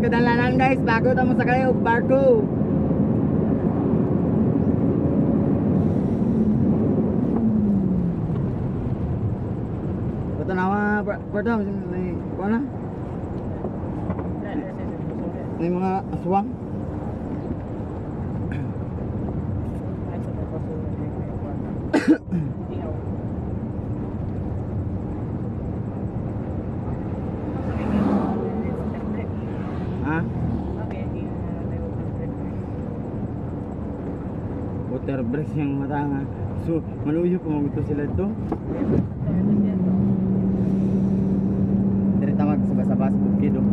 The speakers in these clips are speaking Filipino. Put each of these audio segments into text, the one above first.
kadalanan guys, bago tamo sa kayo barko. Ito nawa, pwede may kuha na? May mga aswang. Ha? Water breaks yang mata nga. So, maluyo po mag ito sila ito. Dari tawag sa basa-basa bukid oh.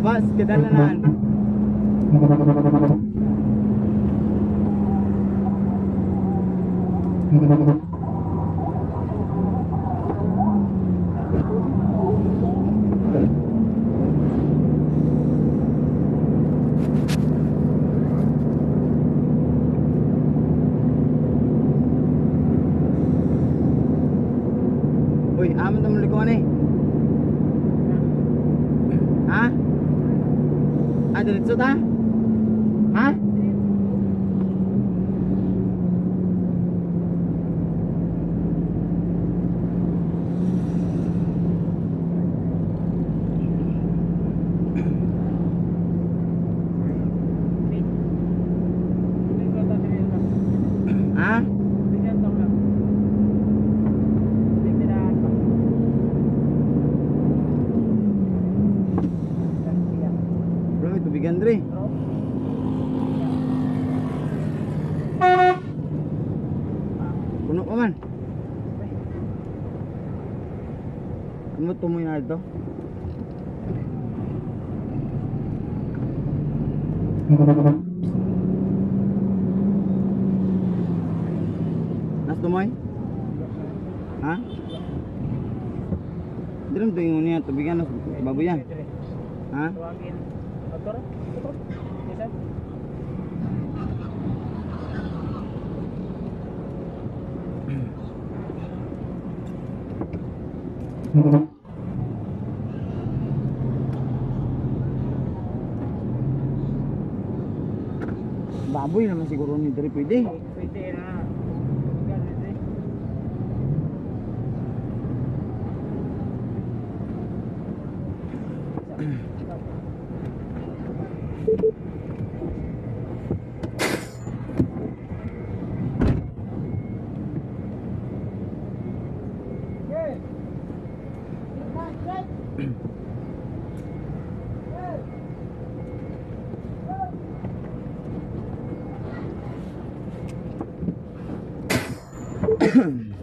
Bas kedalanan. Uy, aman tamo likuan eh. Ha? Diretso ta? Ha? Ha? Tubigan dre. Puno pa man. Ano tumoy na ito? Nas tumoy? Ha? Diram to yung niya tubigan nas baboyan. Ha? Motor? Bisa? Baboy naman siguro ni Dre pwede. Pwede na. Ahem.